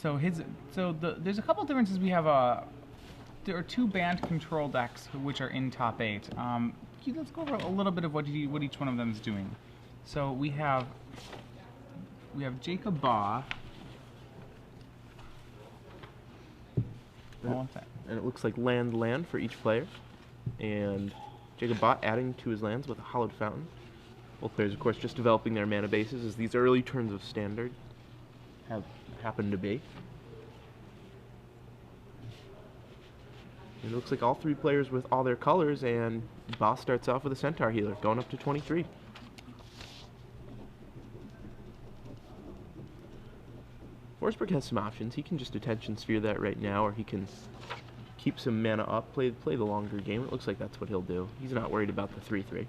There's a couple differences. There are two band control decks which are in top eight. Let's go over a little bit of what each one of them is doing. So we have Jacob Baugh. And it looks like land for each player. And Jacob Baugh adding to his lands with a Hallowed Fountain. Both players, of course, just developing their mana bases as these early turns of Standard have happened to be. And it looks like all three players with all their colors, and Baugh starts off with a Centaur Healer, going up to 23. Forsberg has some options. He can just Attention Sphere that right now, or he can keep some mana up, play the longer game. It looks like that's what he'll do. He's not worried about the 3/3.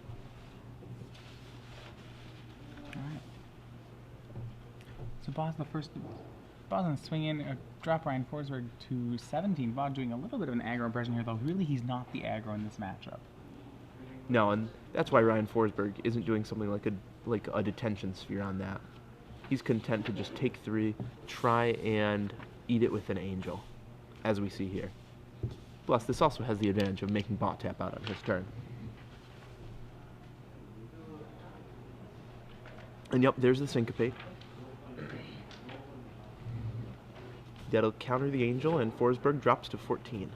Alright. So Baugh's gonna swing in, drop Ryan Forsberg to 17. Baugh doing a little bit of an aggro impression here, though really he's not the aggro in this matchup. No, and that's why Ryan Forsberg isn't doing something like a Detention Sphere on that. He's content to just take 3, try and eat it with an Angel, as we see here. Plus, this also has the advantage of making Baugh tap out on his turn. And yep, there's the Syncopate. That'll counter the Angel, and Forsberg drops to 14.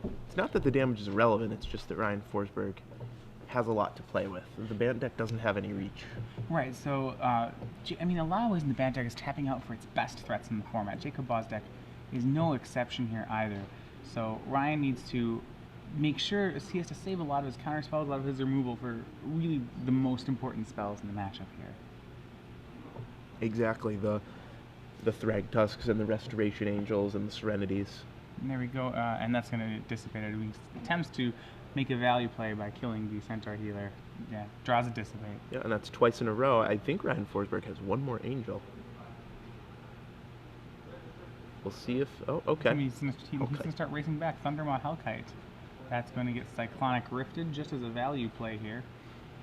It's not that the damage is irrelevant, it's just that Ryan Forsberg has a lot to play with. The band deck doesn't have any reach. Right, so, I mean, a lot of ways in the band deck is tapping out for its best threats in the format. Jacob Baugh's deck is no exception here either. So Ryan needs to make sure he has to save a lot of his counter spells, a lot of his removal for really the most important spells in the matchup here. Exactly, the Thrag Tusks and the Restoration Angels and the Serenities. And there we go, and that's going to dissipate it. He attempts to make a value play by killing the Centaur Healer. Yeah, draws a Dissipate. Yeah, and that's twice in a row. I think Ryan Forsberg has one more Angel. We'll see if... Oh, okay. He's going to start racing back. Thundermaw Hellkite. That's going to get Cyclonic Rifted just as a value play here.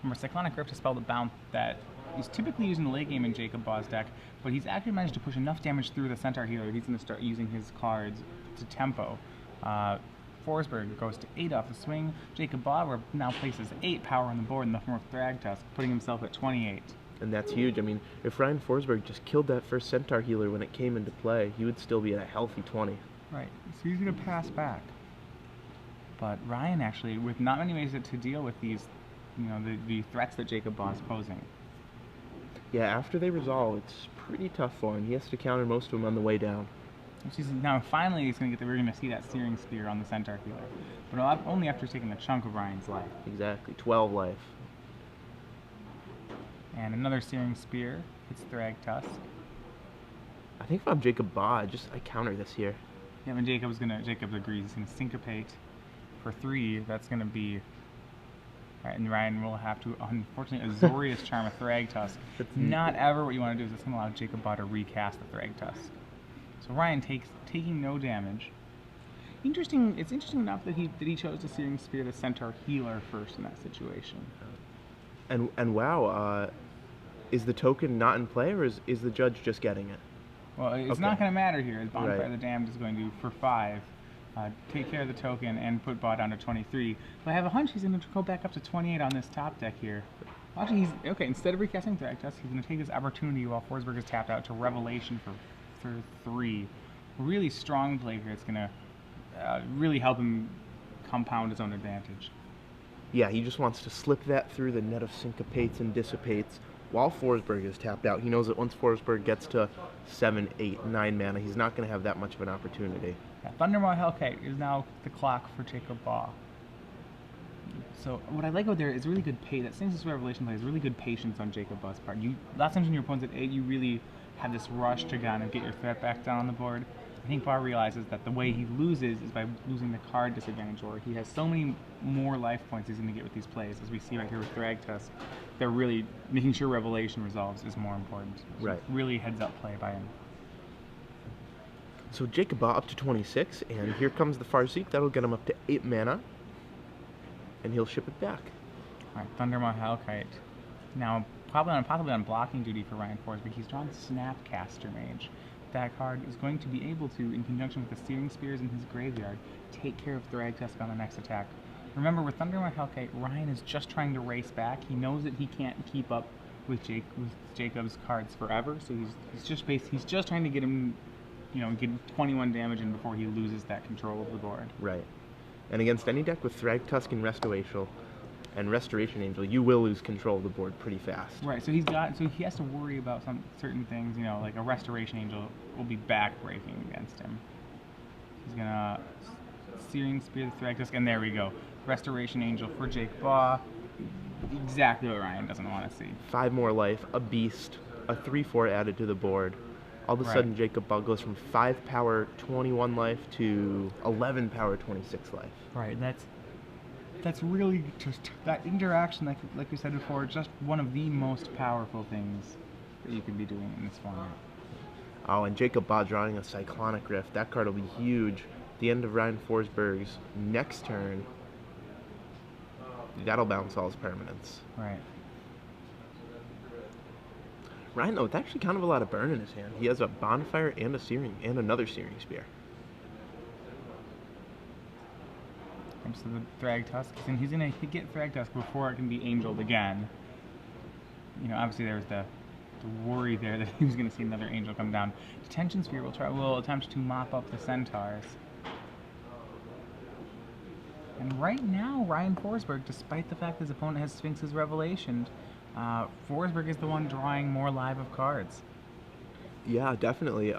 Remember, Cyclonic Rift is a spell that he's typically used in the late game in Jacob Baugh's deck, but he's actually managed to push enough damage through the Centaur Healer. He's going to start using his cards to tempo. Forsberg goes to 8 off the swing. Jacob Baugh now places 8 power on the board in the form of Thragtusk, putting himself at 28. And that's huge. I mean, if Ryan Forsberg just killed that first Centaur Healer when it came into play, he would still be at a healthy 20. Right, so he's going to pass back. But Ryan actually, with not many ways to deal with these, the threats that Jacob Baugh is posing. Yeah, after they resolve, it's pretty tough for him. He has to counter most of them on the way down. Now finally we're going to see that Searing Spear on the Centaur Healer. But only after taking a chunk of Ryan's life. Exactly, 12 life. And another Searing Spear hits Thragtusk. I think if I'm Jacob Baugh, I counter this here. Yeah, when Jacob agrees, he's going to Syncopate for 3. That's going to be... Right, and Ryan will have to, unfortunately, Azorius Charm a Thragtusk. Not ever what you want to do is it's going to allow Jacob Baugh to recast the Thragtusk. So Ryan taking no damage. It's interesting enough that he chose to Searing Spear the Centaur Healer first in that situation. And wow, is the token not in play, or is the judge just getting it? Well, it's not going to matter here. Bonfire of the Damned is going to, for 5, take care of the token and put Baugh down to 23. But I have a hunch he's going to go back up to 28 on this top deck here. Actually, instead of recasting Thragtusk, he's going to take this opportunity while Forsberg is tapped out to Revelation for 3. Really strong play here. It's going to really help him compound his own advantage. Yeah, he just wants to slip that through the net of Syncopates and Dissipates while Forsberg is tapped out. He knows that once Forsberg gets to 7, 8, 9 mana, he's not going to have that much of an opportunity. Yeah, Thundermaw Hellkite is now the clock for Jacob Baugh. So what I like out there is really good that Stasis Revelation play is really good patience on Jacob Baugh's part. Last times when your opponent's at 8, you really have this rush to kind of get your threat back down on the board. I think Baugh realizes that the way he loses is by losing the card disadvantage, or he has so many more life points he's going to get with these plays, as we see right here with Thragtusk. They're really making sure Revelation resolves is more important. So right. Really heads up play by him. So Jacob Baugh up to 26, and here comes the Farseek. That'll get him up to 8 mana, and he'll ship it back. Alright, Thundermaw Hellkite now possibly on blocking duty for Ryan Forsberg. He's drawn Snapcaster Mage. That card is going to be able to, in conjunction with the Searing Spears in his graveyard, take care of Thragtusk on the next attack. Remember, with Thundermouth Hellkite, Ryan is just trying to race back. He knows that he can't keep up with Jacob's cards forever, so he's just trying to get him, get 21 damage in before he loses that control of the board. Right. And against any deck with Thragtusk and Restoration Angel, you will lose control of the board pretty fast. Right. So he has to worry about some certain things. Like a Restoration Angel will be backbreaking against him. He's gonna Searing Spear the Thragtusk, and there we go. Restoration Angel for Jake Baugh. Exactly what Ryan doesn't want to see. 5 more life, a beast, a 3/4 added to the board. All of a sudden, Jacob Baugh goes from 5 power, 21 life to 11 power, 26 life. Right. That's really just that interaction, like we said before, just one of the most powerful things that you can be doing in this format. Oh, and Jacob Baugh drawing a Cyclonic Rift. That card will be huge. At the end of Ryan Forsberg's next turn, that'll bounce all his permanents. Right. Ryan, though, it's actually kind of a lot of burn in his hand. He has a Bonfire and another Searing Spear. Comes to the Thragtusk, and he's gonna get Thragtusk before it can be angeled again. Obviously there was the worry there that he was gonna see another angel come down. Detention Sphere will attempt to mop up the Centaurs. And right now, Ryan Forsberg, despite the fact his opponent has Sphinx's Revelation, Forsberg is the one drawing more live of cards. Yeah, definitely.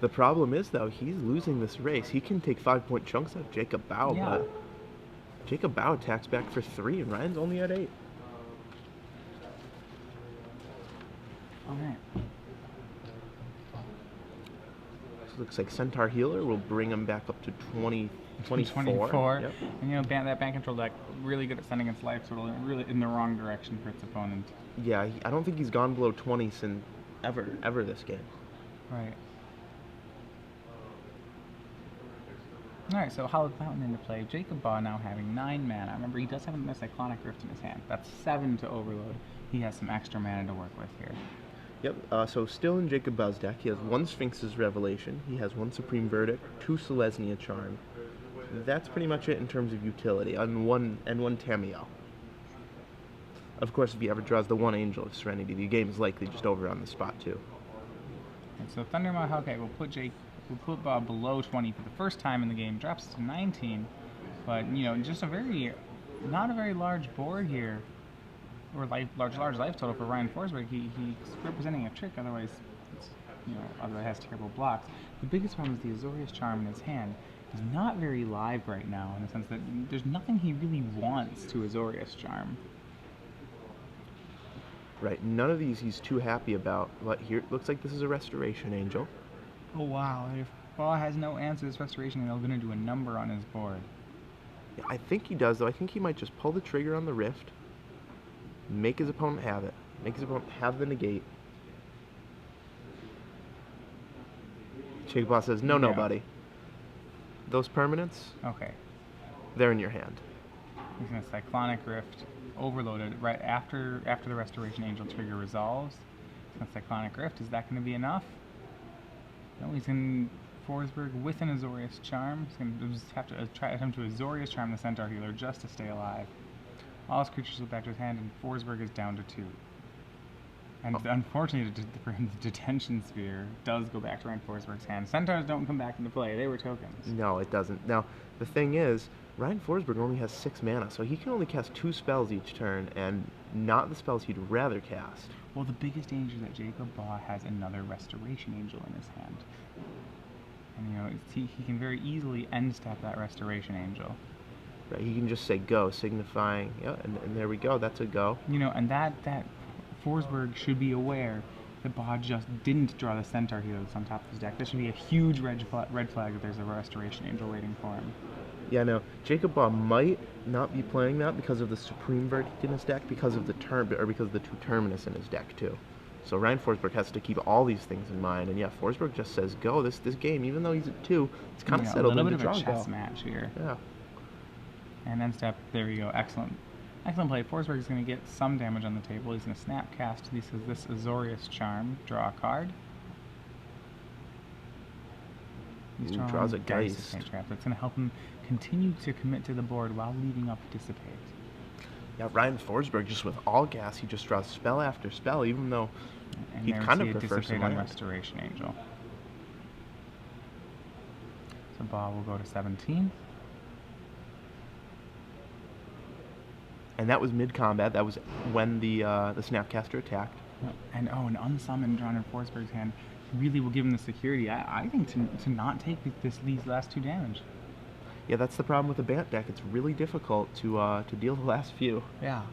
The problem is, though, he's losing this race. He can take 5-point chunks out of Jacob Baugh, but Jacob Baugh attacks back for 3, and Ryan's only at 8. All right. So it looks like Centaur Healer will bring him back up to 24. Yep. And that ban control deck really good at sending its life total really in the wrong direction for its opponent. Yeah, I don't think he's gone below 20 since ever this game. Right. Alright, so Hallowed Fountain into play. Jacob Baugh now having 9 mana. Remember, he does have a Cyclonic Rift in his hand. That's 7 to overload. He has some extra mana to work with here. Yep, so still in Jacob Baugh's deck, he has 1 Sphinx's Revelation, he has 1 Supreme Verdict, 2 Selesnya Charm. That's pretty much it in terms of utility, and one Tamiyo. Of course, if he ever draws the 1 Angel of Serenity, the game is likely just over on the spot, too. And so Thundermouth Hellkite will put Baugh below 20 for the first time in the game, drops to 19, but, just not a very large board here, or large life total for Ryan Forsberg. He's representing a trick, otherwise has terrible blocks. The biggest problem is the Azorius Charm in his hand. He's not very live right now, in the sense that there's nothing he really wants to Azorius Charm. Right, none of these he's too happy about, but here it looks like this is a Restoration Angel. Oh wow, if Baugh has no answer to this Restoration, they're going to do a number on his board. Yeah, I think he does, though. I think he might just pull the trigger on the Rift, make his opponent have it, make his opponent have the negate. Jacob Baugh says, no, buddy. Those permanents, okay, they're in your hand. He's going to Cyclonic Rift, overloaded right after the Restoration Angel trigger resolves. He's going to Cyclonic Rift. Is that going to be enough? No, he's going to Forsberg with an Azorius Charm. He's going to just have to attempt to Azorius Charm the Centaur Healer just to stay alive. All his creatures go back to his hand, and Forsberg is down to 2. And unfortunately for him, the Detention Sphere does go back to Ryan Forsberg's hand. Centaurs don't come back into play. They were tokens. No, it doesn't. Now, the thing is, Ryan Forsberg only has 6 mana, so he can only cast 2 spells each turn, and not the spells he'd rather cast. Well, the biggest danger is that Jacob Baugh has another Restoration Angel in his hand. And, he can very easily end-step that Restoration Angel. Right, he can just say go, signifying, and there we go, that's a go. And that Forsberg should be aware that Baugh just didn't draw the Centaur Healer that's on top of his deck. This should be a huge red flag if there's a Restoration Angel waiting for him. Yeah, no, Jacob Baugh might not be playing that because of the Supreme Verdict in his deck, because of the 2 Terminus in his deck too. So Ryan Forsberg has to keep all these things in mind, and yeah, Forsberg just says go. This game, even though he's at 2, it's kind of settled into draw. A little bit of a chess match here. Yeah. And then step, there we go, excellent. Excellent play. Forsberg is going to get some damage on the table. He's going to Snapcast this Azorius Charm, draw a card. He's Ooh, draws a Geist. Geist. That's going to help him continue to commit to the board while leaving up Dissipate. Yeah, Ryan Forsberg, just with all gas, he just draws spell after spell, even though And he there we kind see of a prefers Dissipate some on land. Restoration Angel. So Baugh will go to 17. And that was mid-combat. That was when the Snapcaster attacked. And an unsummoned drawn in Forsberg's hand really will give him the security, I think, to not take these last 2 damage. Yeah, that's the problem with the Bant deck. It's really difficult to deal the last few. Yeah.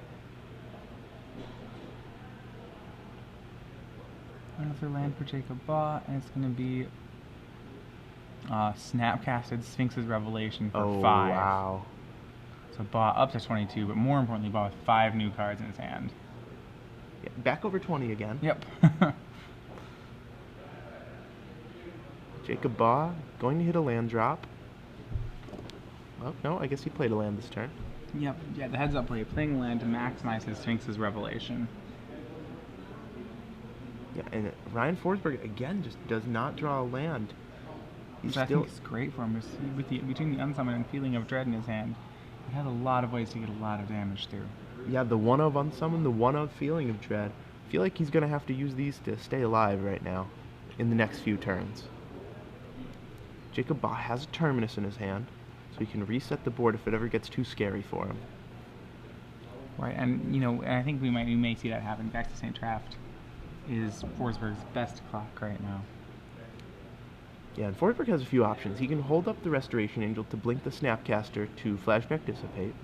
Another land for Jacob Baugh, and it's going to be Snapcasted Sphinx's Revelation for 5. Wow. So Baugh up to 22, but more importantly, Baugh with 5 new cards in his hand. Yeah, back over 20 again. Yep. Jacob Baugh going to hit a land drop. Well, no, I guess he played a land this turn. Yep. Yeah, the heads up play, playing land to maximize his Sphinx's Revelation. Yeah, and Ryan Forsberg, again, just does not draw a land. Which I think is great for him. Between the Unsummoned and Feeling of Dread in his hand, he has a lot of ways to get a lot of damage through. Yeah, the one of Unsummoned, the one of Feeling of Dread. I feel like he's going to have to use these to stay alive right now in the next few turns. Jacob Baugh has a Terminus in his hand, so he can reset the board if it ever gets too scary for him. Right, and I think we may see that happen. Back to St. Traft is Forsberg's best clock right now. Yeah, and Forsberg has a few options. He can hold up the Restoration Angel to blink the Snapcaster to Flashback Dissipate.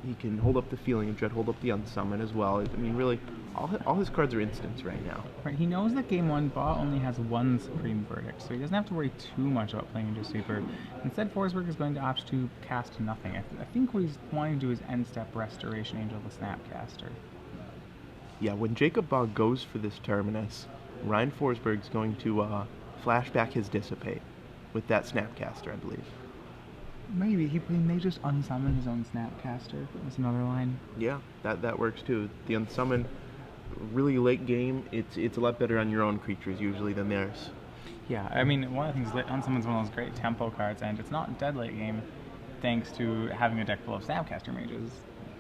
He can hold up the Feeling of Dread, hold up the Unsummon as well. I mean, really, all his cards are instants right now. Right, he knows that game 1, Baugh only has 1 Supreme Verdict, so he doesn't have to worry too much about playing into Sweeper. Instead, Forsberg is going to opt to cast nothing. I think what he's wanting to do is end-step Restoration Angel the Snapcaster. Yeah, when Jacob Baugh goes for this Terminus, Ryan Forsberg's going to flashback his Dissipate with that Snapcaster, I believe. Maybe he may just unsummon his own Snapcaster. That's another line. Yeah, that works too. The Unsummon, really late game, it's a lot better on your own creatures usually than theirs. Yeah, I mean, one of the things, Unsummon's one of those great tempo cards, and it's not dead late game thanks to having a deck full of Snapcaster mages,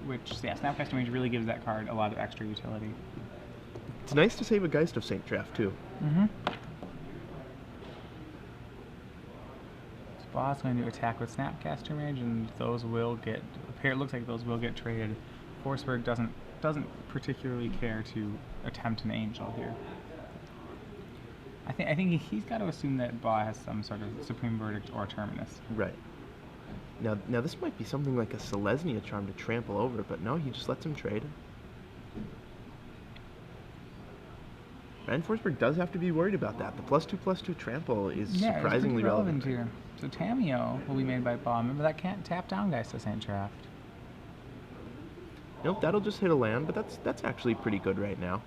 which, yeah, Snapcaster Mage really gives that card a lot of extra utility. It's nice to save a Geist of St. Traft too. Mm-hmm. Baugh's going to attack with Snapcaster Mage, and those will get. It looks like those will get traded. Forsberg doesn't particularly care to attempt an Angel here. I think he's got to assume that Baugh has some sort of Supreme Verdict or Terminus. Right. Now this might be something like a Selesnya Charm to trample over, but no, he just lets him trade. Ryan Forsberg does have to be worried about that. The +2/+2 trample is surprisingly relevant here. So Tamiyo will be made by Baugh. Remember, that can't tap down guys to St. Traft. Nope, that'll just hit a land, but that's actually pretty good right now.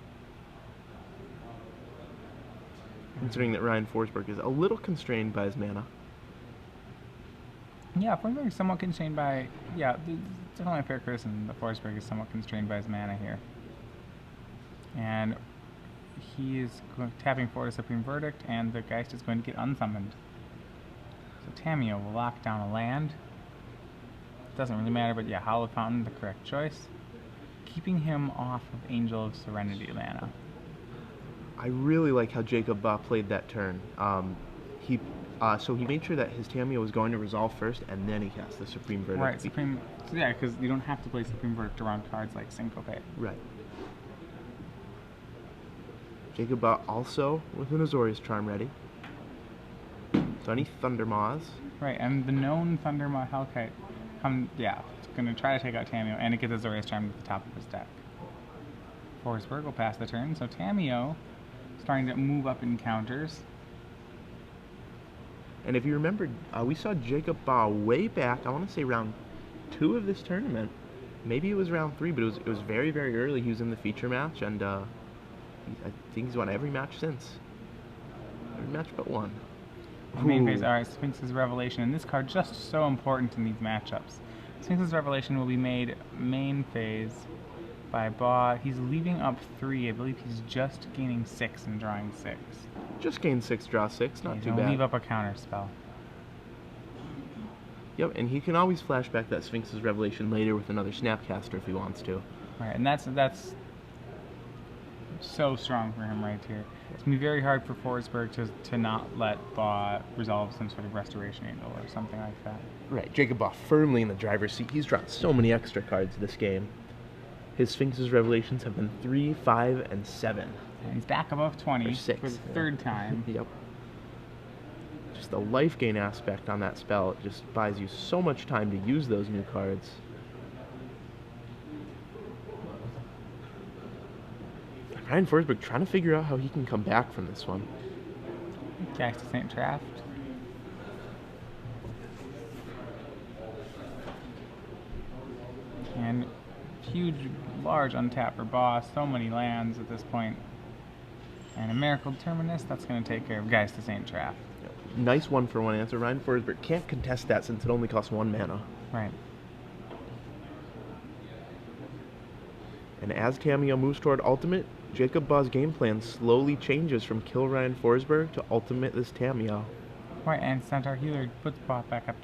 Considering that Ryan Forsberg is a little constrained by his mana. Yeah, Forsberg is somewhat constrained by... Yeah, it's definitely a fair criticism that Forsberg is somewhat constrained by his mana here. And he is tapping for a Supreme Verdict, and the Geist is going to get unsummoned. So Tamiyo will lock down a land. Doesn't really matter, but yeah, Hallowed Fountain, the correct choice. Keeping him off of Angel of Serenity mana. I really like how Jacob Baugh played that turn. So he made sure that his Tamiyo was going to resolve first, and then he cast the Supreme Verdict. Right, Supreme. So yeah, because you don't have to play Supreme Verdict around cards like Syncopate. Right. Jacob Baugh also with an Azorius Charm ready. So any Thundermaws. Right, and the known Thundermaw Hellkite, it's going to try to take out Tamiyo, and it gets Azorius Charm at the top of his deck. Forsberg will pass the turn, so Tamiyo starting to move up in counters. And if you remember, we saw Jacob Baugh way back, I want to say round 2 of this tournament. Maybe it was round 3, but it was very, very early. He was in the feature match, and I think he's won every match since. Every match but one. The main phase, alright, Sphinx's Revelation, and this card just so important in these matchups. Sphinx's Revelation will be made main phase by Baugh. He's leaving up 3. I believe he's just gaining 6 and drawing 6. Just gain 6, draw 6, not He's too gonna bad. leave up a counter spell. Yep, and he can always flash back that Sphinx's Revelation later with another Snapcaster if he wants to. Right, and that's so strong for him right here. It's gonna be very hard for Forsberg to not let Baugh resolve some sort of Restoration Angel or something like that. Right, Jacob Baugh firmly in the driver's seat. He's drawn so many extra cards this game. His Sphinx's Revelations have been 3, 5, and 7. And he's back above 20 Or 6, for the yeah. third time. Yep. Just the life gain aspect on that spell, it just buys you so much time to use those new cards. Ryan Forsberg trying to figure out how he can come back from this one. Jax to St. Draft. And huge, large untap for Baugh. So many lands at this point. And a Miracle Terminus, that's going to take care of Guys to St. Draft. Nice 1-for-1 answer. Ryan Forsberg can't contest that since it only costs 1 mana. Right. And as Tamiyo moves toward Ultimate, Jacob Baugh's game plan slowly changes from kill Ryan Forsberg to Ultimate this Tamiyo. Right, and Centaur Healer puts Baugh back up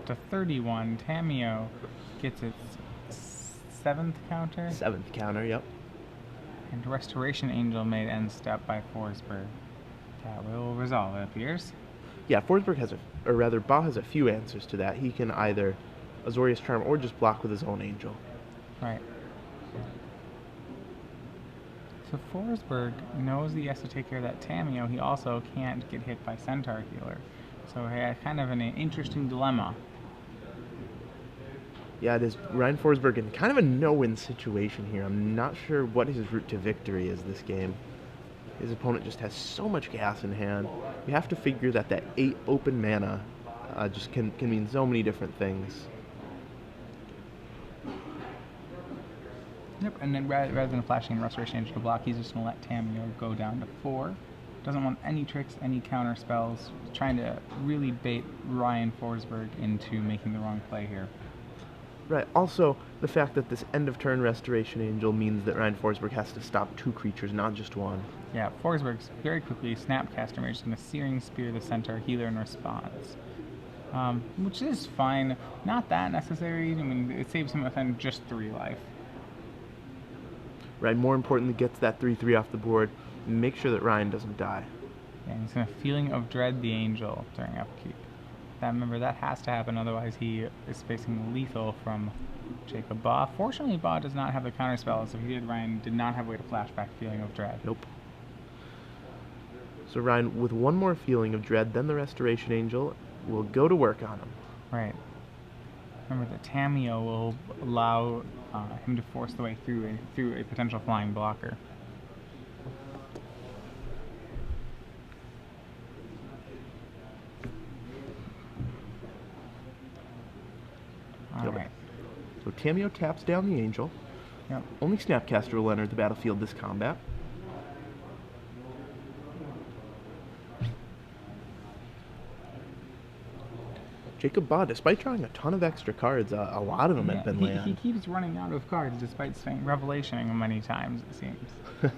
to 31. Tamiyo gets its 7th counter. 7th counter, yep. And Restoration Angel made end step by Forsberg. That will resolve, it appears. Yeah, Forsberg has Baugh has a few answers to that. He can either Azorius Charm or just block with his own Angel. Right. So Forsberg knows that he has to take care of that Tamiyo. He also can't get hit by Centaur Healer. So he had kind of an interesting dilemma. Yeah, it is Ryan Forsberg in kind of a no-win situation here. I'm not sure what his route to victory is this game. His opponent just has so much gas in hand. You have to figure that 8 open mana just can mean so many different things. Yep, and then rather than flashing Restoration Angel to block, he's just going to let Tamiyo go down to 4. Doesn't want any tricks, any counter spells. Trying to really bait Ryan Forsberg into making the wrong play here. Right, also, the fact that this end-of-turn Restoration Angel means that Ryan Forsberg has to stop 2 creatures, not just 1. Yeah, Forsberg's very quickly Snapcaster Mage is going to Searing Spear the Centaur Healer in response. Which is fine. Not that necessary. I mean, it saves him within just 3 life. Right, more importantly, gets that 3/3 off the board. Make sure that Ryan doesn't die. Yeah, he's going to Feeling of Dread the Angel during upkeep. Remember, that has to happen, otherwise he is facing lethal from Jacob Baugh. Fortunately, Baugh does not have the counter spell, so Ryan did not have a way to flashback Feeling of Dread. Nope. So Ryan, with one more Feeling of Dread, then the Restoration Angel will go to work on him. Right. Remember that Tamiyo will allow him to force the way through a potential flying blocker. Alright. So Tamiyo taps down the Angel. Yep. Only Snapcaster will enter the battlefield this combat. Jacob Baugh, despite drawing a ton of extra cards, a lot of them have been land. He keeps running out of cards despite saying Revelationing many times, it seems.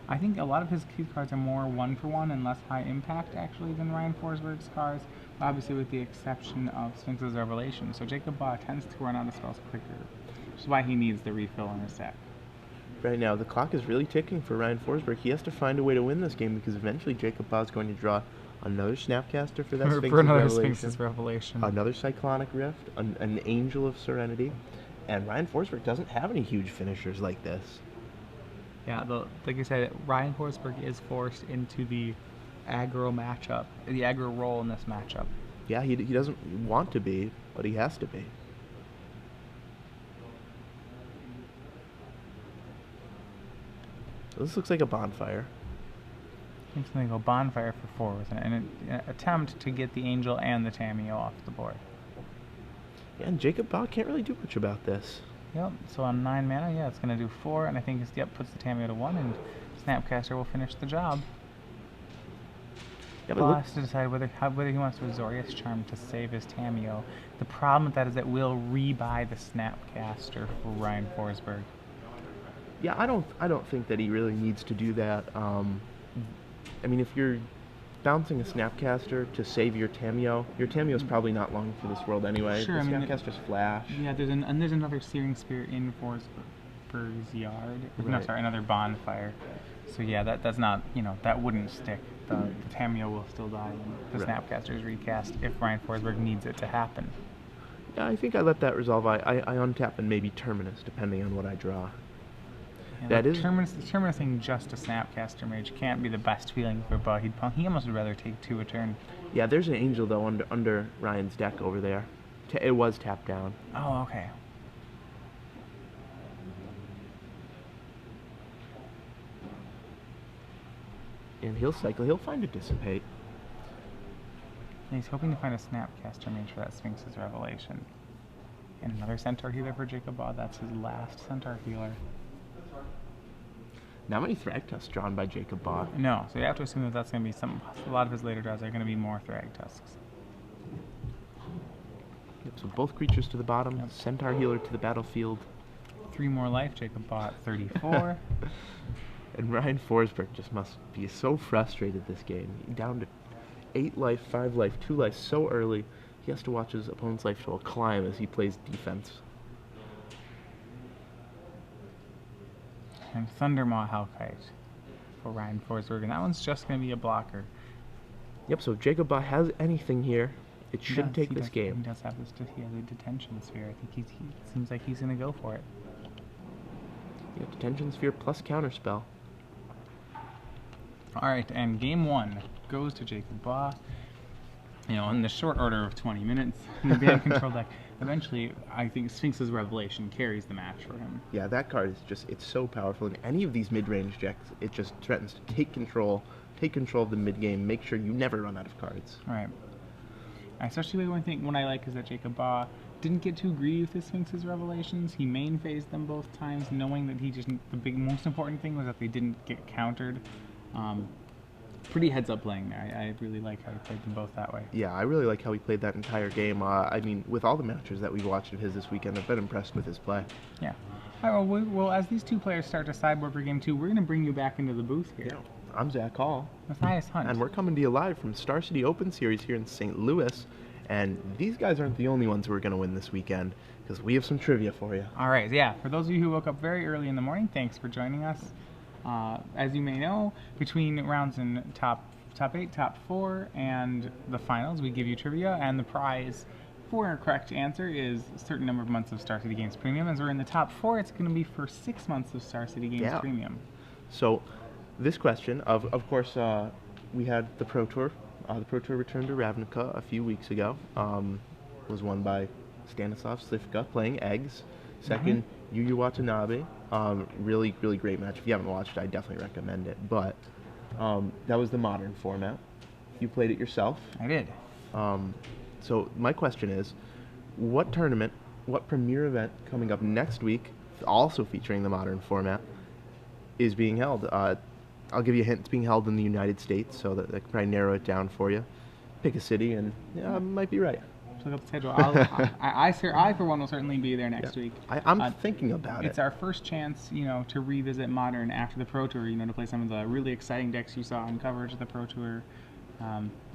I think a lot of his key cards are more 1-for-1 and less high impact, actually, than Ryan Forsberg's cards, obviously with the exception of Sphinx's Revelation. So Jacob Baugh tends to run out of spells quicker, which is why he needs the refill in his deck. Right now, the clock is really ticking for Ryan Forsberg. He has to find a way to win this game because eventually Jacob Baugh is going to draw another Snapcaster for that Sphinx's another Revelation, Sphinx's Revelation. another Cyclonic Rift, an Angel of Serenity, and Ryan Forsberg doesn't have any huge finishers like this. Yeah, like I said, Ryan Forsberg is forced into the aggro matchup, the aggro role in this matchup. Yeah, he doesn't want to be, but he has to be. So this looks like a bonfire. I think something go Bonfire for 4 with an attempt to get the Angel and the Tamiyo off the board. Yeah, and Jacob Baugh can't really do much about this. Yep, so on 9 mana, yeah, it's going to do 4, and I think puts the Tamiyo to 1, and Snapcaster will finish the job. Yeah, but Baugh look, has to decide whether he wants to Azorius Charm to save his Tameo. The problem with that is it will rebuy the Snapcaster for Ryan Forsberg. yeah, I don't think that he really needs to do that. I mean, if you're bouncing a Snapcaster to save your Tameo's probably not long for this world anyway. Sure, the I mean, Snapcaster's flash. Yeah, there's another Searing Spear in Forsberg's yard. No, Right. sorry, another Bonfire. So yeah, that's not, that wouldn't stick. The Tameo will still die when the Right. Snapcaster is recast if Ryan Forsberg needs it to happen. Yeah, I think I let that resolve. I untap and maybe Terminus, depending on what I draw. Yeah, That the is- Terminus thing just a Snapcaster mage can't be the best feeling for Baugh. He almost would rather take 2 a turn. Yeah, there's an Angel, though, under Ryan's deck over there. It was tapped down. Oh, okay. And he'll cycle. He'll find a Dissipate. He's hoping to find a Snapcaster mage for that Sphinx's Revelation. And another Centaur healer for Jacob Baugh. That's his last Centaur healer. Not many Thragtusks drawn by Jacob Baugh. No, so you have to assume that that's going to be a lot of his later draws are going to be more Thragtusks. Yep, so both creatures to the bottom. Yep. Centaur healer to the battlefield. 3 more life, Jacob Baugh at 34. And Ryan Forsberg just must be so frustrated this game. Down to 8 life, 5 life, 2 life so early. He has to watch his opponent's life total climb as he plays defense. And Thundermaw Hellkite for Ryan Forsberg, and that one's just going to be a blocker. Yep, so if Jacob Baugh has anything here, it should Yes, take he this does- game. He does have this. He has a detention sphere. I think he seems like he's going to go for it. Yep, Detention Sphere plus Counterspell. All right, and game 1 goes to Jacob Baugh. In the short order of 20 minutes, the band control deck. Eventually, I think Sphinx's Revelation carries the match for him. Yeah, that card is it's so powerful. In any of these mid-range decks, it just threatens to take control of the mid-game, make sure you never run out of cards. All right. Especially what I like is that Jacob Baugh didn't get too greedy with his Sphinx's Revelations. He main phased them both times, knowing that most important thing was that they didn't get countered. Pretty heads-up playing there. I really like how he played them both that way. Yeah, I really like how he played that entire game. I mean, with all the matches that we've watched of his this weekend, I've been impressed with his play. Yeah. All right, well, as these two players start to sideboard for game 2, we're going to bring you back into the booth here. Yeah. I'm Zach Hall, Matthias Hunt. and we're coming to you live from Star City Open Series here in St. Louis. And these guys aren't the only ones who are going to win this weekend, because we have some trivia for you. All right, yeah. For those of you who woke up very early in the morning, thanks for joining us. As you may know, between rounds in top 8, top 4, and the finals, we give you trivia, and the prize for a correct answer is a certain number of months of Star City Games Premium. As we're in the top 4, it's going to be for 6 months of Star City Games Premium. So, this question, of course, we had the Pro Tour. The Pro Tour returned to Ravnica a few weeks ago. Was won by Stanislav Slivka playing Eggs. Second, Yu Watanabe. Really, really great match. If you haven't watched it, I definitely recommend it. But that was the modern format. You played it yourself. I did. So my question is, what tournament, what premier event coming up next week, also featuring the modern format, is being held? I'll give you a hint. It's being held in the United States, so that can probably narrow it down for you. Pick a city, and yeah, I might be right. Just look up the schedule. I for one, will certainly be there next week. I'm thinking about it. It's our first chance, to revisit Modern after the Pro Tour, to play some of the really exciting decks you saw in coverage of the Pro Tour.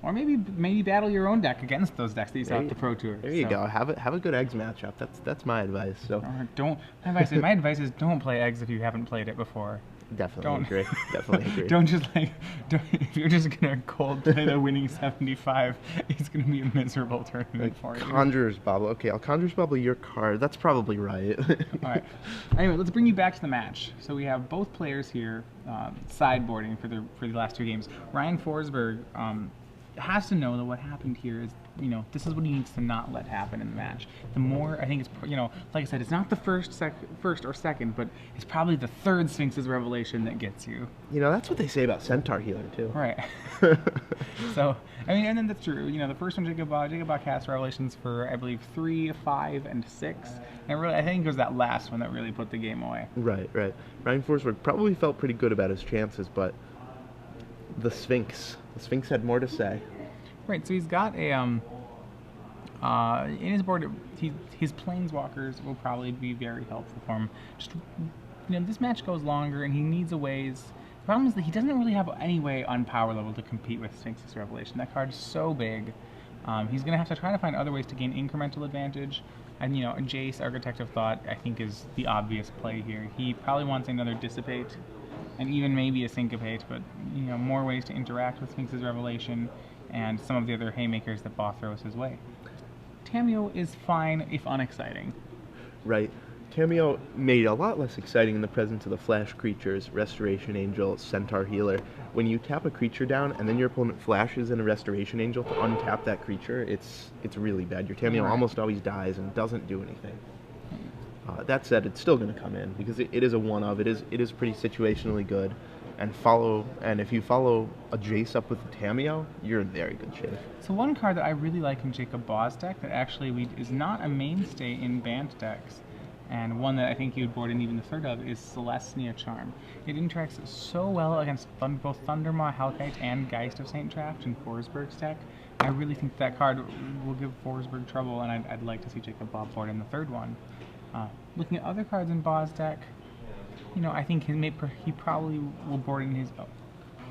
Or maybe battle your own deck against those decks that you saw at the Pro Tour. There you go. Have a good Eggs matchup. That's my advice. So My advice is don't play Eggs if you haven't played it before. Definitely agree. Definitely agree. Don't if you're just gonna cold play the winning 75, it's gonna be a miserable tournament for you. Conjurer's Bauble. Okay, I'll Conjurer's Bauble your card. That's probably right. All right. Anyway, let's bring you back to the match. So we have both players here sideboarding for the last 2 games. Ryan Forsberg has to know that what happened here is, this is what he needs to not let happen in the match. The more, I think it's, like I said, it's not the first or second, but it's probably the 3rd Sphinx's Revelation that gets you. That's what they say about Centaur Healer, too. Right. So, and then that's true. The first one, Jacob Baugh cast Revelations for, I believe, 3, 5, and 6. And really, I think it was that last one that really put the game away. Right. Ryan Forsberg probably felt pretty good about his chances, but the Sphinx. The Sphinx had more to say. Right, so he's got a in his board, his planeswalkers will probably be very helpful for him. Just, this match goes longer, and he needs a ways. The problem is that he doesn't really have any way on power level to compete with Sphinx's Revelation. That card is so big. He's going to have to try to find other ways to gain incremental advantage. And, Jace, Architect of Thought, I think is the obvious play here. He probably wants another Dissipate, and even maybe a Syncopate, but, more ways to interact with Sphinx's Revelation and some of the other haymakers that Baugh throws his way. Tamiyo is fine, if unexciting. Right. Tamiyo made a lot less exciting in the presence of the flash creatures, Restoration Angel, Centaur Healer. When you tap a creature down and then your opponent flashes in a Restoration Angel to untap that creature, it's really bad. Your Tamiyo almost always dies and doesn't do anything. That said, it's still going to come in because it is a one-of. It is pretty situationally good. And if you follow a Jace up with a Tamiyo, you're in very good shape. So one card that I really like in Jacob Baugh's deck that actually is not a mainstay in banned decks, and one that I think you would board in even the third of, is Celestia Charm. It interacts so well against both Thundermaw, Hellkite, and Geist of St. Trapt in Forsberg's deck. I really think that card will give Forsberg trouble, and I'd like to see Jacob Baugh board in the third one. Looking at other cards in Baugh's deck, I think he probably will board in his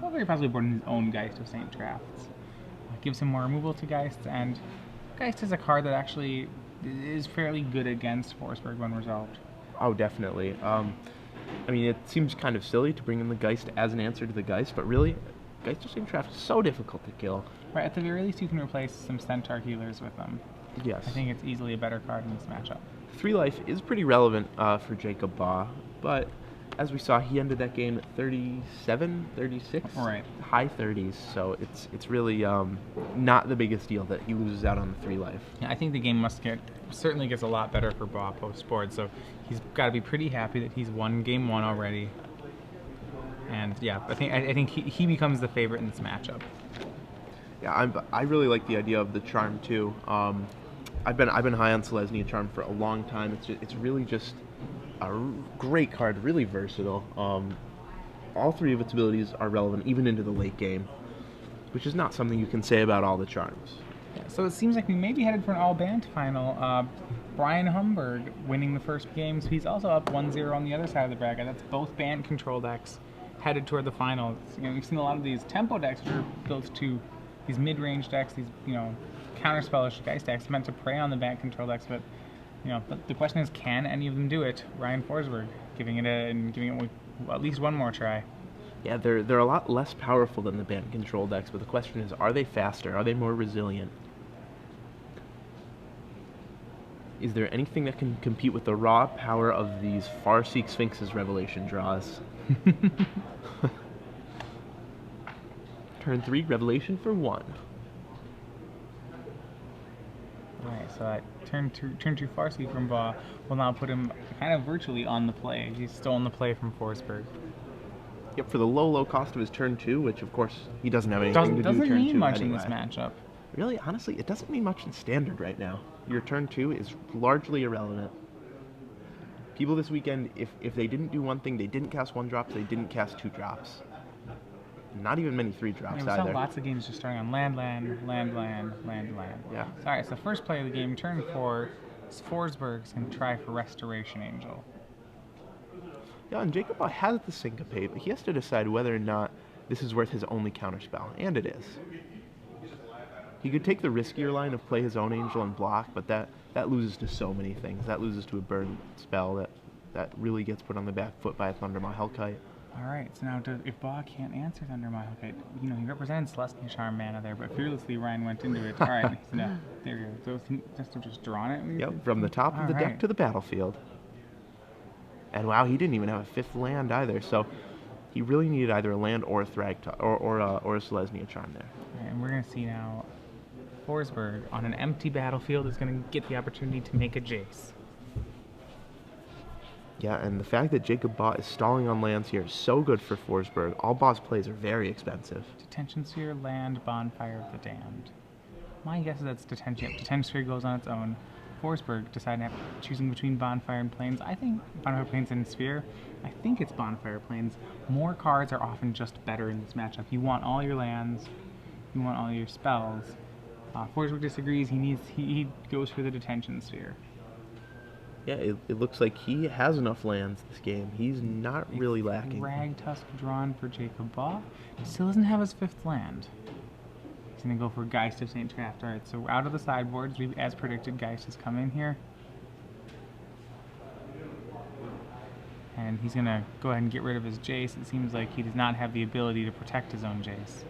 own Geist of St. Trapts. Gives him more removal to Geist, and Geist is a card that actually is fairly good against Forsberg when resolved. Oh, definitely. It seems kind of silly to bring in the Geist as an answer to the Geist, but really, Geist of St. Trapt is so difficult to kill. Right, at the very least you can replace some Centaur Healers with them. Yes. I think it's easily a better card in this matchup. 3 life is pretty relevant for Jacob Baugh, but as we saw, he ended that game at 37, 36, right, high 30s. So it's really not the biggest deal that he loses out on the 3 life. Yeah, I think the game certainly gets a lot better for Baugh post board. So he's got to be pretty happy that he's won game 1 already. And yeah, I think he becomes the favorite in this matchup. Yeah, I really like the idea of the Charm too. I've been high on Celestia Charm for a long time. It's really just a great card, really versatile. All 3 of its abilities are relevant even into the late game, which is not something you can say about all the charms. Yeah, so it seems like we may be headed for an all-band final. Brian Humberg winning the first game, so he's also up 1-0 on the other side of the bracket. That's both band control decks headed toward the finals. We've seen a lot of these tempo decks which are built to these mid-range decks, these counterspellish Geist decks meant to prey on the band control decks, but the question is, can any of them do it? Ryan Forsberg giving it at least one more try. Yeah, they're a lot less powerful than the band control decks, but the question is, are they faster? Are they more resilient? Is there anything that can compete with the raw power of these Farseek Sphinx's Revelation draws? Turn 3, Revelation for 1. Alright, so that turn 2 Farseek from Baugh will now put him kind of virtually on the play. He's stolen the play from Forsberg. Yep, for the low cost of his turn 2, which of course he doesn't have anything to do turn 2 doesn't mean much anyway. in this matchup. Really, honestly, it doesn't mean much in Standard right now. Your turn 2 is largely irrelevant. People this weekend, if they didn't do one thing, they didn't cast 1 drops, they didn't cast 2 drops. Not even many 3 drops we either. saw lots of games just starting on land. Yeah. Alright, so first play of the game, turn 4, Forsberg's going to try for Restoration Angel. Yeah, and Jacob Baugh has the Syncopate, but he has to decide whether or not this is worth his only counterspell, and it is. He could take the riskier line of play his own Angel and block, but that loses to so many things. That loses to a burn spell that really gets put on the back foot by a Thundermaw Hellkite. Alright, so now if Baugh can't answer Thundermaw Hellkite, he represented Celestia Charm mana there, but fearlessly Ryan went into it. Alright, so now, there you go. So just drawn it? Yep, from the top of the deck to the battlefield. And wow, he didn't even have a 5th land either, so he really needed either a land or a Thragtusk or a Celestia Charm there. Alright, and we're going to see now Forsberg on an empty battlefield is going to get the opportunity to make a Jace. Yeah, and the fact that Jacob Baugh is stalling on lands here is so good for Forsberg. All Baugh's plays are very expensive. Detention Sphere, land, Bonfire of the Damned. My guess is that's Detention. Detention Sphere goes on its own. Forsberg deciding choosing between Bonfire and Plains. I think Bonfire, Plains, and Sphere. I think it's Bonfire, Plains. More cards are often just better in this matchup. You want all your lands, you want all your spells. Forsberg disagrees. He goes for the Detention Sphere. Yeah, it looks like he has enough lands this game. He's not really lacking. Rag Tusk drawn for Jacob Baugh. He still doesn't have his 5th land. He's going to go for Geist of St. Traft. Alright, so out of the sideboards, as predicted, Geist has come in here. And he's going to go ahead and get rid of his Jace. It seems like he does not have the ability to protect his own Jace.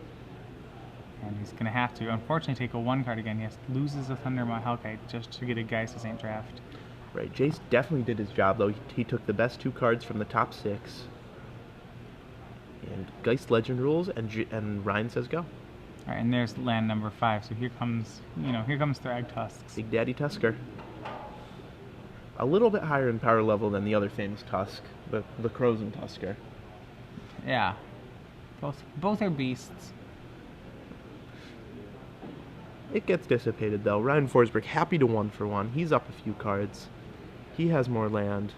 And he's going to have to, unfortunately, take a 1 card again. He loses a Thundermaw Hellkite just to get a Geist of St. Traft. Right, Jace definitely did his job, though. He took the best 2 cards from the top 6. And Geist Legend rules, and Ryan says go. Alright, and there's land number 5. So here comes Thrag Tusks. Big Daddy Tusker. A little bit higher in power level than the other famous Tusk, the Crozen Tusker. Yeah. Both are beasts. It gets dissipated, though. Ryan Forsberg happy to 1-for-1. He's up a few cards. He has more land.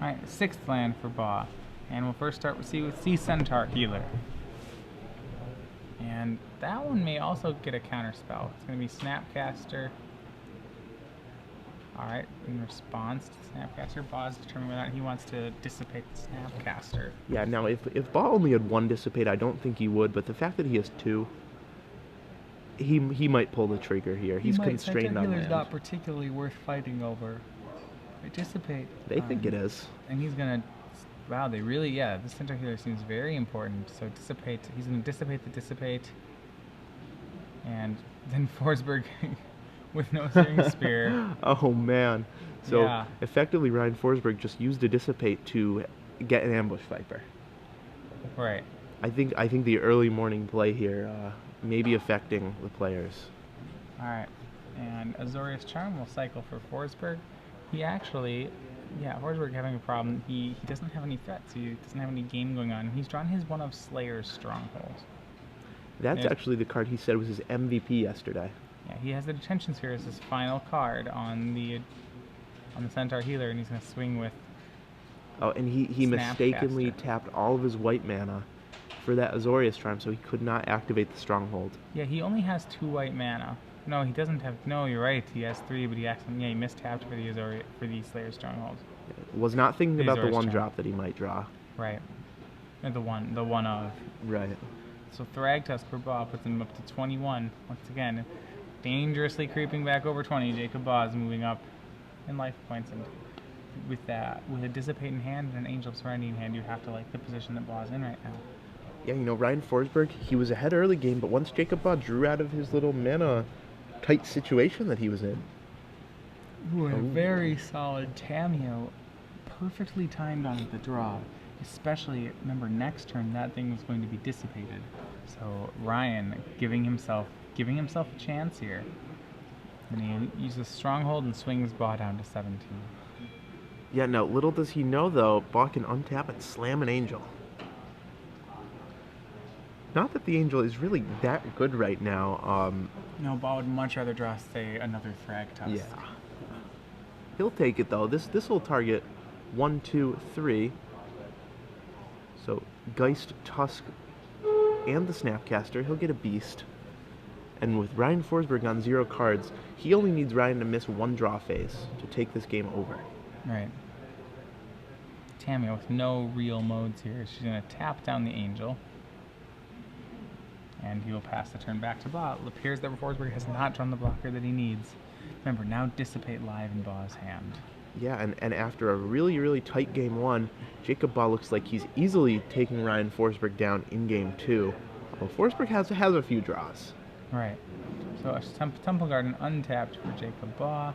Alright, 6th land for Baugh. And we'll first start with Sea Centaur Healer. And that one may also get a counter spell. It's going to be Snapcaster. Alright, in response to Snapcaster, Baugh's determined whether or not he wants to dissipate the Snapcaster. Yeah, now if Baugh only had 1 dissipate, I don't think he would, but the fact that he has 2, he might pull the trigger here. He's constrained on land. Not particularly worth fighting over. Dissipate. They think it is. And he's gonna. Wow, they really. Yeah, the Centaur Healer seems very important. So dissipate. He's gonna dissipate the dissipate. And then Forsberg with no Searing Spear. Oh man. So yeah. Effectively, Ryan Forsberg just used a dissipate to get an Ambush Viper. Right. I think the early morning play here may be affecting the players. All right. And Azorius Charm will cycle for Forsberg. He actually, Forsberg having a problem. He doesn't have any threats. He doesn't have any game going on. He's drawn his one of Slayer's Strongholds. That's actually the card he said was his MVP yesterday. Yeah, he has the Detention Sphere as his final card on the Centaur Healer, and he's going to swing with. Oh, and he mistakenly tapped all of his white mana for that Azorius Charm, so he could not activate the Stronghold. Yeah, he only has 2 white mana. No, he doesn't have. No, you're right. He has 3, but he accidentally. Yeah, he mistapped for the Slayer Stronghold. Was not thinking about the 1 Charm. drop that he might draw. Right. Or the one of. Right. So Thragtusk for Baugh puts him up to 21. Once again, dangerously creeping back over 20. Jacob Baugh is moving up in life points, and with a Dissipate in hand and an Angel of Serenity in hand, you have to like the position that Baugh's in right now. Yeah, Ryan Forsberg, he was ahead early game, but once Jacob Baugh drew out of his little mana tight situation that he was in. Ooh, a very solid Tamiyo, perfectly timed on the draw. Especially, remember, next turn that thing was going to be dissipated. So Ryan giving himself a chance here. And he uses Stronghold and swings Baugh down to 17. Yeah, no, little does he know, though, Baugh can untap and slam an Angel. Not that the Angel is really that good right now. No, Baugh would much rather draw, say, another Thragtusk. Yeah. He'll take it, though. This will target 1, 2, 3. So, Geist, Tusk, and the Snapcaster. He'll get a Beast. And with Ryan Forsberg on 0 cards, he only needs Ryan to miss 1 draw phase to take this game over. Right. Tamiyo with no real modes here. She's going to tap down the Angel. And he will pass the turn back to Baugh. It appears that Forsberg has not drawn the blocker that he needs. Remember, now Dissipate live in Baugh's hand. Yeah, and after a really, really tight game 1, Jacob Baugh looks like he's easily taking Ryan Forsberg down in game 2. Well, Forsberg has a few draws. Right. So a Temple Garden untapped for Jacob Baugh.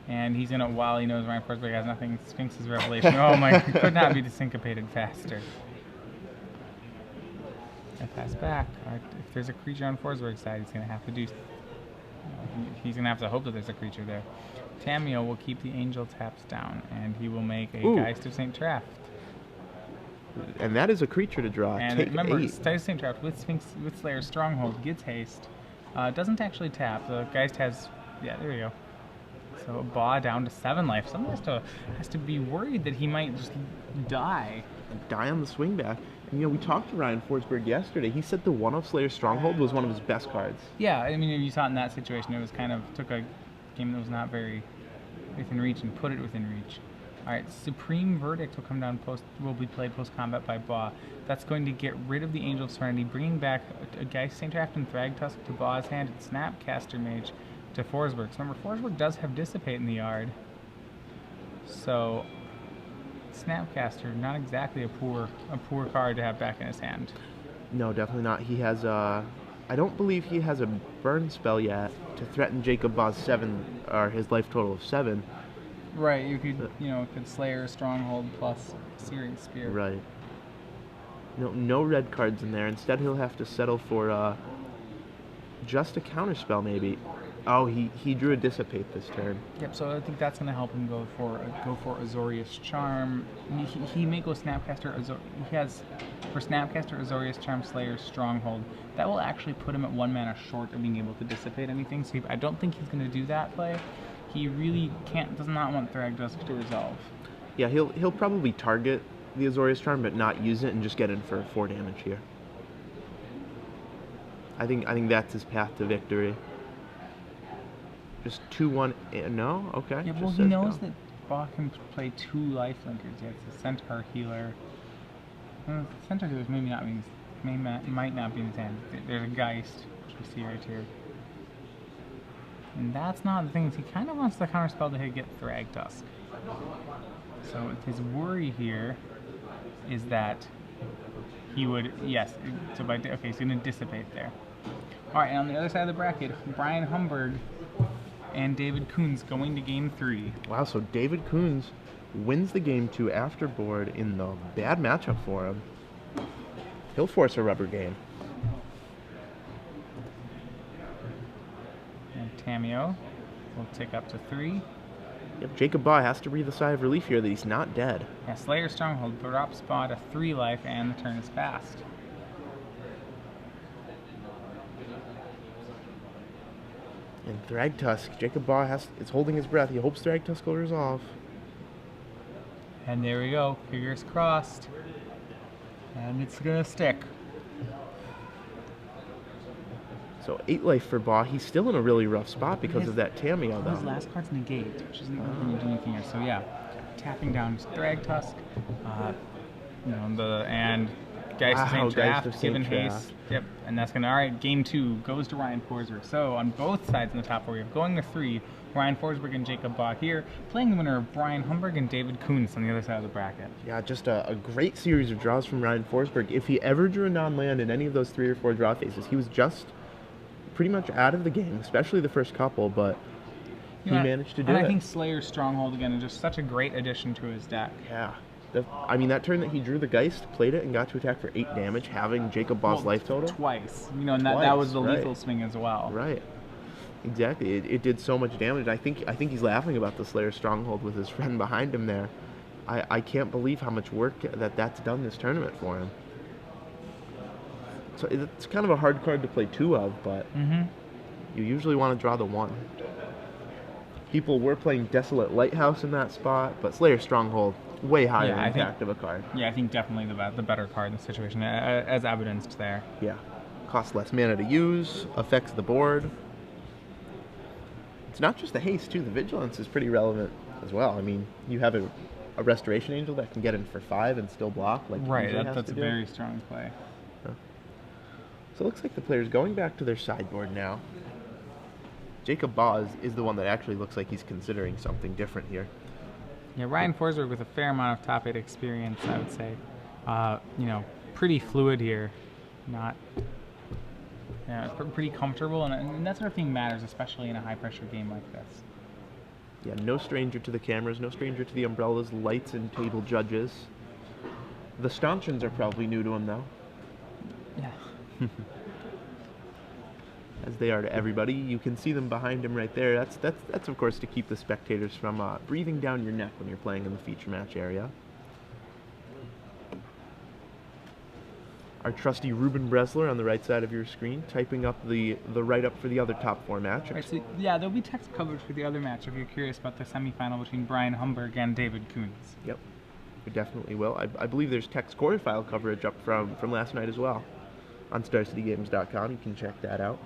And he's going to, while he knows Ryan Forsberg has nothing, Sphinx's Revelation. Oh my, could not be desyncopated faster. I pass back. If there's a creature on Forsberg's side, he's going to have to do. He's going to have to hope that there's a creature there. Tamiyo will keep the Angel taps down, and he will make a Geist of St. Traft. And that is a creature to draw. And take remember, 8. Geist of St. Traft with Slayer's Stronghold gets haste. Doesn't actually tap. The Geist has. Yeah, there we go. So Baugh down to 7 life. Someone has to be worried that he might just die. Die on the swing back. And, you know, we talked to Ryan Forsberg yesterday. He said the one-off Slayer Stronghold was one of his best cards. Yeah, I mean, you saw it in that situation. It was kind of took a game that was not very within reach and put it within reach. All right, Supreme Verdict will be played post combat by Baugh. That's going to get rid of the Angel of Serenity, bringing back a Geist Saint-Draft and Thragtusk to Baugh's hand, and Snapcaster Mage to Forsberg. So remember, Forsberg does have Dissipate in the yard. So Snapcaster, not exactly a poor card to have back in his hand. No, definitely not. He has a... I don't believe he has a burn spell yet to threaten Jacob Baugh's 7, or his life total of 7. Right, you could Slayer, Stronghold plus Searing Spear. Right. No red cards in there. Instead, he'll have to settle for just a counterspell, maybe. Oh, he drew a Dissipate this turn. Yep. So I think that's going to help him go for Azorius Charm. He may go Snapcaster. He has for Snapcaster, Azorius Charm, Slayer, Stronghold. That will actually put him at 1 mana short of being able to dissipate anything. So I don't think he's going to do that play. He really does not want Thragtusk to resolve. Yeah, he'll probably target the Azorius Charm, but not use it and just get in for 4 damage here. I think that's his path to victory. Just 2-1. No, okay. Yeah, well, he knows that Baugh can play 2 lifelinkers. He has the Centaur Healer. Centaur Healers might not be in his hand. There's a Geist, which we see right here. And that's not the thing. He kind of wants the counterspell to get Thragtusk. So his worry here is that he would, yes. So okay, he's going to dissipate there. All right, and on the other side of the bracket, Brian Humberg and David Coons going to game 3. Wow, so David Coons wins the game 2 afterboard in the bad matchup for him. He'll force a rubber game. And Tamio will tick up to 3. Yep, Jacob Baugh has to breathe a sigh of relief here that he's not dead. Yeah, Slayer Stronghold drops Baugh to 3 life, and the turn is passed. And Thragtusk, Jacob Baugh is holding his breath. He hopes Thragtusk will resolve. And there we go, fingers crossed. And it's gonna stick. So 8 life for Baugh. He's still in a really rough spot because of that Tamio, though. His last card's negate, which isn't going to do anything here. So yeah, tapping down Thragtusk, and Geist of Saint Draft, given haste. Yep, and that's gonna. All right, game 2 goes to Ryan Forsberg. So on both sides in the top 4, we have going to 3. Ryan Forsberg and Jacob Baugh here, playing the winner of Brian Humberg and David Coons on the other side of the bracket. Yeah, just a great series of draws from Ryan Forsberg. If he ever drew a non-land in any of those 3 or 4 draw phases, he was just pretty much out of the game, especially the first couple, but he managed to do it. And I think Slayer's Stronghold, again, is just such a great addition to his deck. Yeah. I mean, that turn that he drew the Geist, played it, and got to attack for 8 damage, having Jacob Baugh's life total. Twice. And that was the lethal swing as well. Right. Exactly. It did so much damage. I think he's laughing about the Slayer Stronghold with his friend behind him there. I can't believe how much work that's done this tournament for him. So it's kind of a hard card to play 2 of, but you usually want to draw the 1. People were playing Desolate Lighthouse in that spot, but Slayer Stronghold, way higher impact of a card. Yeah, I think definitely the better card in the situation, as evidenced there. Yeah. Costs less mana to use, affects the board. It's not just the haste, too. The Vigilance is pretty relevant as well. I mean, you have a Restoration Angel that can get in for 5 and still block. Right, that's a very strong play. Yeah. So it looks like the player's going back to their sideboard now. Jacob Baugh is the one that actually looks like he's considering something different here. Yeah, Ryan Forsberg with a fair amount of top 8 experience, I would say. Pretty fluid here. Pretty comfortable, and that sort of thing matters, especially in a high-pressure game like this. Yeah, no stranger to the cameras, no stranger to the umbrellas, lights, and table judges. The stanchions are probably new to him, though. Yeah. As they are to everybody. You can see them behind him right there. That's of course to keep the spectators from breathing down your neck when you're playing in the feature match area. our trusty Ruben Bresler on the right side of your screen, typing up the write-up for the other top 4 matches. Right, so yeah, there'll be text coverage for the other match if you're curious about the semifinal between Brian Humberg and David Coons. Yep, we definitely will. I believe there's text quarterfinal coverage up from last night as well on StarCityGames.com. You can check that out.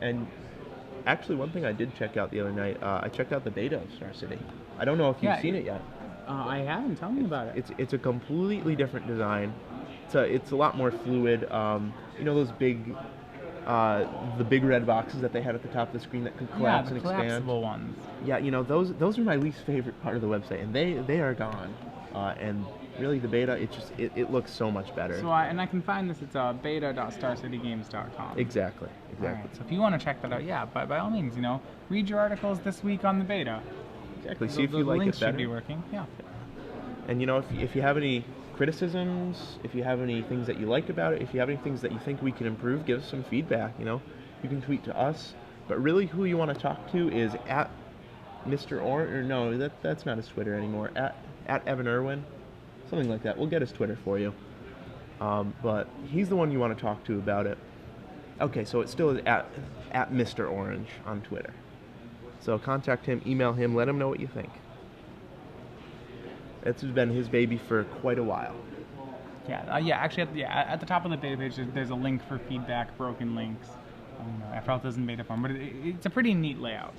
And actually, one thing I did check out the other night, I checked out the beta of Star City. I don't know if you've seen it yet. I haven't. Tell me about it. It's a completely different design. It's a lot more fluid. You know those big, the big red boxes that they had at the top of the screen that could collapse and expand. Collapsible ones. Yeah, you know those are my least favorite part of the website, and they are gone. And really, the beta, it looks so much better. So I can find this. It's beta.starcitygames.com. Exactly. All right, so if you want to check that out, yeah, by all means, read your articles this week on the beta. Exactly. See if you like it better. The links should be working. Yeah. And if you have any criticisms, if you have any things that you like about it, if you have any things that you think we can improve, give us some feedback. You can tweet to us. But really, who you want to talk to is at Mr. or no, that's not his Twitter anymore. At Evan Irwin, something like that. We'll get his Twitter for you. But he's the one you want to talk to about it. Okay, so it still is at Mr. Orange on Twitter. So contact him, email him, let him know what you think. It's been his baby for quite a while. Yeah, actually, at the top of the beta page, there's a link for feedback, broken links. After all, it doesn't beta form, but it's a pretty neat layout.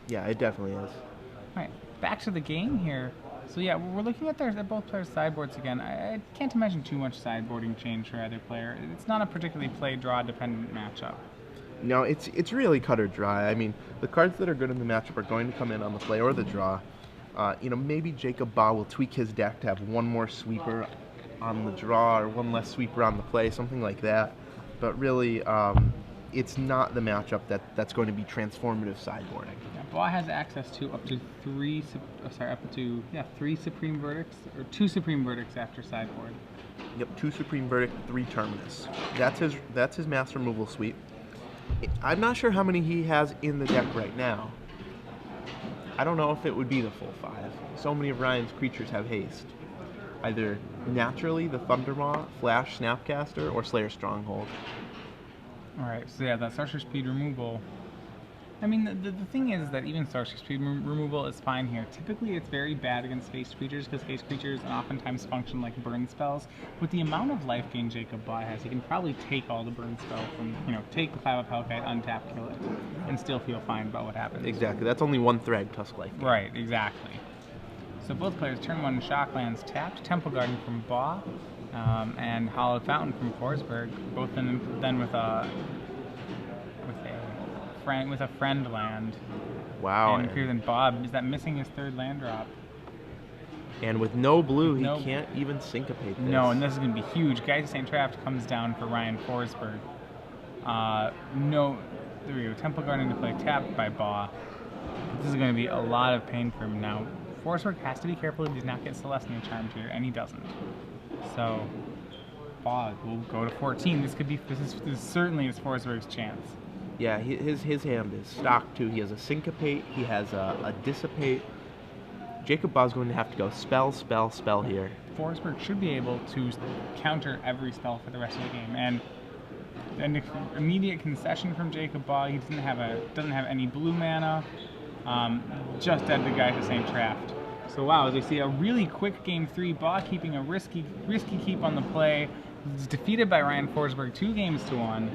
Yeah, it definitely is. All right, back to the game here. So yeah, we're looking at both players' sideboards again. I can't imagine too much sideboarding change for either player. It's not a particularly play-draw dependent matchup. No, it's really cut or dry. I mean, the cards that are good in the matchup are going to come in on the play or the draw. Maybe Jacob Baugh will tweak his deck to have one more sweeper on the draw or one less sweeper on the play, something like that. But really, it's not the matchup that's going to be transformative sideboarding. Yeah, Baugh has access to up to three Supreme Verdicts, or 2 Supreme Verdicts after sideboard. Yep, 2 Supreme Verdict, 3 Terminus. That's his master removal suite. I'm not sure how many he has in the deck right now. I don't know if it would be the full 5. So many of Ryan's creatures have haste. Either naturally, the Thundermaw, Flash, Snapcaster, or Slayer Stronghold. Alright, so yeah, that Sorcerer Speed removal. I mean, the thing is that even Sorcerer Speed removal is fine here. Typically, it's very bad against haste creatures because haste creatures oftentimes function like burn spells. With the amount of life gain Jacob Baugh has, he can probably take all the burn spell from, take the 5 of Hellkite, untap, kill it, and still feel fine about what happens. Exactly. That's only 1 Thrag Tusk life gain. Right, exactly. So both players turn 1 Shocklands tapped, Temple Garden from Baugh, and Hallowed Fountain from Forsberg, both then with a friend land. Wow. And clearer than Bob. Is that missing his 3rd land drop? And with no blue, he can't even syncopate this. No, and this is going to be huge. Geist St. Trapped comes down for Ryan Forsberg. No, there we go. Temple Garden to play tapped by Baugh. This is going to be a lot of pain for him now. Forsberg has to be careful he does not get Celestial Charmed here, and he doesn't. So, Baugh will go to 14. This is certainly his Forsberg's chance. Yeah, his hand is stocked too. He has a Syncopate, he has a Dissipate. Jacob Baugh's going to have to go spell here. Forsberg should be able to counter every spell for the rest of the game, and an immediate concession from Jacob Baugh. He doesn't have any blue mana. Just dead the guy to St. Trapped. So wow, as we see a really quick game 3, Baugh keeping a risky keep on the play. He's defeated by Ryan Forsberg 2-1.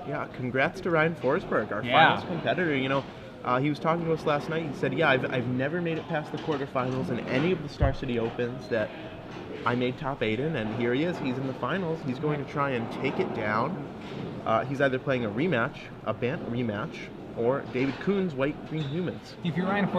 Yeah, congrats to Ryan Forsberg, our finals competitor. He was talking to us last night. He said, yeah, I've never made it past the quarterfinals in any of the Star City Opens that I made top 8 in, and here he is. He's in the finals. He's going to try and take it down. He's either playing a Bant rematch, or David Coons' White Green Humans. If you're Ryan